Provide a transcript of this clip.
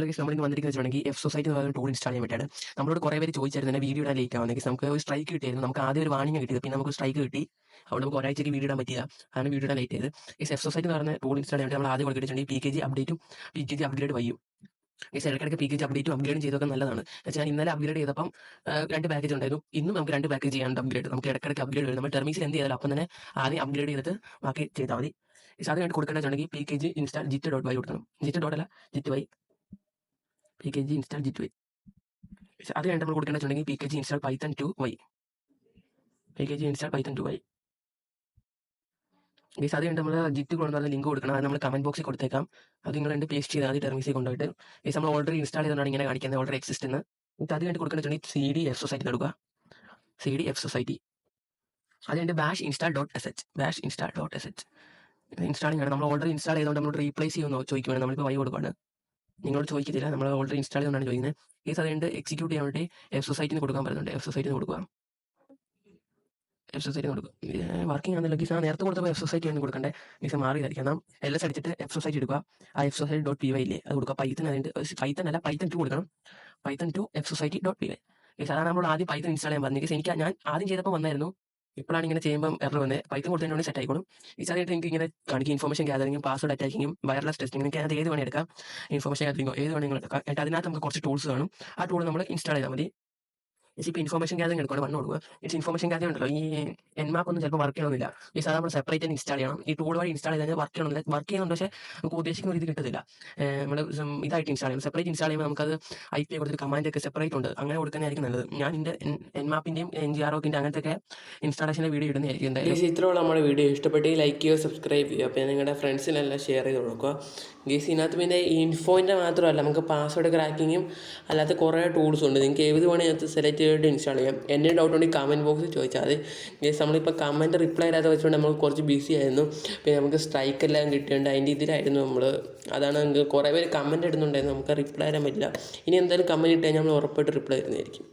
Guys നമ്മളിന്ന് വന്നിരിക്കുന്നത് വെച്ചിട്ടുണ്ടെങ്കിൽ എഫ് സൊസൈറ്റി എന്ന് പറയുന്ന ടൂൾ ഇൻസ്റ്റാൾ ചെയ്യാൻ വേണ്ടിയാണ്. നമ്മളോട് കുറേ പേര് ചോദിച്ചായിരുന്നു തന്നെ വീഡിയോ ഇടാൻ ലേറ്റ് ആവുന്നത്. ഗൈസ് നമുക്ക് ഒരു സ്ട്രൈക്ക് കിട്ടിയായിരുന്നു. നമുക്ക് ആദ്യം ഒരു വാണിംഗ് കിട്ടിയത്, പിന്നെ നമുക്ക് സ്ട്രൈക്ക് കിട്ടി. അതുകൊണ്ട് നമുക്ക് ഒരാഴ്ചയ്ക്ക് വീഡിയോ ഇടാൻ പറ്റില്ല. അതാണ് വീഡിയോ ഇടാൻ ലേറ്റ് ചെയ്തത്. ഗൈസ് എഫ് സൊസൈറ്റി എന്ന് പറയുന്ന ടൂൾ ഇൻസ്റ്റാൾ ചെയ്യാൻ വേണ്ടി നമ്മൾ ആദ്യം കൊടുത്തിട്ടുണ്ടെങ്കിൽ PKG അപ്ഡേറ്റും PKG അപ്ഗ്രേഡ് വയ്യും. ഗൈസ് ഇടയ്ക്കിടയ്ക്ക് PKG അപ്ഡേറ്റും അപ്ഗ്രേഡും ചെയ്തൊക്കെ നല്ലതാണ്. വെച്ചാൽ ഞാൻ ഇന്നലെ അപ്ഗ്രേഡ് ചെയ്തപ്പം 2 പാക്കേജ് ഉണ്ടായിരുന്നു. ഇന്നും നമുക്ക് 2 പാക്കേജ് ചെയ്യാനുണ്ട് അപ്ഗ്രേഡ്. നമുക്ക് ഇടയ്ക്കിടയ്ക്ക് അപ്ഗ്രേഡ് വരും. നമ്മൾ ടെർമിസിൽ എന്ത് ചെയ്താലും അപ്പം തന്നെ ആദ്യം അപ്ഗ്രേഡ് ചെയ്തിട്ട് ബാക്കി ചെയ്താൽ മതി. ഗൈസ് അത് വേണ്ടി കൊടുക്കേണ്ടതെന്നുണ്ടെങ്കിൽ PKG ഇൻസ്റ്റാൾ git.y കൊടുക്കണം. git.അല്ല git.y. PKG install git.y. അത് കഴിഞ്ഞിട്ട് നമ്മൾ കൊടുക്കേണ്ടതെന്നുണ്ടെങ്കിൽ PKG install Python 2y. PKG install Python 2y. Guys അത് കഴിഞ്ഞിട്ട് നമ്മൾ ജിറ്റ് കൊണ്ടുവന്ന ലിങ്ക് കൊടുക്കണം. അത് നമ്മൾ കമന്റ് ബോക്സിൽ കൊടുത്തേക്കാം. അത് നിങ്ങൾ രണ്ട് പേസ്റ്റ് ചെയ്താൽ മതി ടെർമിസിൽ കൊണ്ടുപോയിട്ട്. ഗൈസ് നമ്മൾ ഓൾറെഡി ഇൻസ്റ്റാൾ ചെയ്തുകൊണ്ടാണ് ഇങ്ങനെ കാണിക്കുന്നത്, ഓൾറെഡി എക്സിസ്റ്റ് എന്ന്. അത് കഴിഞ്ഞിട്ട് കൊടുക്കേണ്ടതെന്നുണ്ടെങ്കിൽ CD F Society കൊടുക്കുക. CD F Society. അത് കഴിഞ്ഞിട്ട് bash install.sh. bash install.sh. Installing ആണ്. നമ്മൾ ഓൾറെഡി ഇൻസ്റ്റാൾ ചെയ്തുകൊണ്ട് നമ്മൾ റീപ്ലേസ് ചെയ്യുമെന്ന് ചോദിക്കുവാണ്. നമ്മളിപ്പോൾ വൈ കൊടുക്കുകയാണ്. നിങ്ങളോട് ചോദിക്കത്തില്ല, നമ്മൾ ഓൾറെഡി ഇൻസ്റ്റാൾ ചെയ്തുകൊണ്ടാണ് ചോദിക്കുന്നത്. ഗൈസ് അത് കഴിഞ്ഞിട്ട് എക്സിക്യൂട്ട് ചെയ്യാൻ വേണ്ടി F Society കൊടുക്കാൻ പറയുന്നുണ്ട്. F Society കൊടുക്കുക. F Society കൊടുക്കുക. വർക്കിംഗ് ആണെന്നില്ല ഗൈസ്. നേരത്തെ കൊടുത്തപ്പോൾ F Society ആണ് കൊടുക്കണ്ടേ. ഗൈസ് മാറിയതായിരിക്കും. നാം LS അടിച്ചിട്ട് F Society എടുക്കുക. ആ F Society.py ഇല്ലേ അത് കൊടുക്കുക. പൈത്തൺ അതിൻ്റെ പൈത്തൺ അല്ല Python 2 കൊടുക്കണം. Python 2 F Society.py. ഗൈസ് അതാണ് നമ്മൾ ആദ്യം പൈത്തൺ ഇൻസ്റ്റാൾ ചെയ്യാൻ പറഞ്ഞത്. ഗൈസ് ഞാൻ ആദ്യം ചെയ്തപ്പോൾ വന്നായിരുന്നു. ഇപ്പോഴാണ് ഇങ്ങനെ ചെയ്യുമ്പോൾ എറർ വന്നത്. പൈത്തൺ കൊടുത്തതിനോട് സെറ്റ് ആയിക്കോളും. ഗൈസ് അതായിട്ട് എനിക്ക് ഇങ്ങനെ കാണിക്കും ഇൻഫോർമേഷൻ ഗ്യാതറിങ്ങും പാസ്വേഡ് അറ്റാക്കിങ്ങും വയർലെസ് ടെസ്റ്റിംഗ്. നിങ്ങൾക്ക് അത് ഏത് വേണേൽ എടുക്കാം. ഇൻഫോർമേഷൻ ഗ്യാതറിങ്ങോ ഏത് വേണമെങ്കിലും എടുക്കാം. എന്നിട്ട് അതിനകത്ത് നമുക്ക് കുറച്ച് ടൂൾസ് കാണും. ആ ടൂൾ നമ്മൾ ഇൻസ്റ്റാൾ ചെയ്താൽ മതി. ഇപ്പോൾ ഇൻഫോർമേഷൻ ഗ്യാതറിംഗ് എടുക്കണം, വണ്ണം കൊടുക്കുക. ഇൻഫോർമേഷൻ ഗ്യാതറിംഗ് ഉണ്ടല്ലോ, ഈ Nmap ഒന്നും ചിലപ്പോൾ വർക്ക് ചെയ്യണമെന്നില്ല. ഈ സാധാരണ നമ്മൾ സെപ്പറേറ്റ് തന്നെ ഇൻസ്റ്റാൾ ചെയ്യണം. ഈ ടൂൾ വഴി ഇൻസ്റ്റാൾ ചെയ്താൽ വർക്ക് ചെയ്യണമെന്നില്ല. വർക്ക് ചെയ്യുന്നുണ്ട്, പക്ഷേ നമുക്ക് ഉദ്ദേശിക്കുന്ന ഒരു ഇത് കിട്ടത്തില്ല. നമ്മൾ ഇതായിട്ട് ഇൻസ്റ്റാൾ ചെയ്യണം. സെപ്പറേറ്റ് ഇൻസ്റ്റാൾ ചെയ്യുമ്പോൾ നമുക്കത് IP കൊടുത്തിട്ട് കമാൻഡ് ഒക്കെ സെപ്പറേറ്റ് ഉണ്ട്. അങ്ങനെ കൊടുക്കുന്നതായിരിക്കും നല്ലത്. ഞാൻ എൻ്റെ Nmapൻ്റെയും NGROക്കിൻ്റെ അങ്ങനത്തെ ഇൻസ്റ്റാളേഷൻ്റെ വീഡിയോ ഇടുന്നതായിരിക്കും. എന്തായാലും ഇത്രയുള്ള നമ്മുടെ വീഡിയോ ഇഷ്ടപ്പെട്ടെങ്കിൽ ലൈക്ക് ചെയ്യുക, സബ്സ്ക്രൈബ് ചെയ്യുക. പിന്നെ നിങ്ങളുടെ ഫ്രണ്ട്സിനെല്ലാം ഷെയർ ചെയ്ത് കൊടുക്കുക. ഗേസ് ഇതിനകത്ത് പിന്നെ ഇൻഫോൻ്റെ മാത്രമല്ല, നമുക്ക് പാസ്വേഡ് ക്രാക്കിങ്ങും അല്ലാത്ത കുറേ ടൂൾസ് ഉണ്ട്. നിങ്ങൾക്ക് ഏത് വേണമെങ്കിൽ അതിനകത്ത് സെലക്ട് ചെയ്തിട്ട് ഇൻസ്റ്റാൾ ചെയ്യാം. എൻ്റെ ഡൗട്ട് ഉണ്ടെങ്കിൽ കമൻറ്റ് ബോക്സിൽ ചോദിച്ചാൽ മതി. ഗേസ് നമ്മളിപ്പോൾ കമൻറ്റ് റിപ്ലൈ ചെയ്യാതെ വെച്ചുകൊണ്ട് നമ്മൾ കുറച്ച് ബിസി ആയിരുന്നു. പിന്നെ നമുക്ക് സ്ട്രൈക്ക് എല്ലാം കിട്ടിയിട്ടുണ്ട്, അതിൻ്റെ ഇതിലായിരുന്നു നമ്മൾ. അതാണ് നിങ്ങൾക്ക് കുറേ പേര് കമൻറ്റ് ഇടുന്നുണ്ടായിരുന്നു, നമുക്ക് റിപ്ലൈ തരാൻ പറ്റില്ല. ഇനി എന്തായാലും കമൻറ്റ് ഇട്ട് കഴിഞ്ഞാൽ നമ്മൾ ഉറപ്പായിട്ട് റിപ്ലൈ തരുന്നതായിരിക്കും.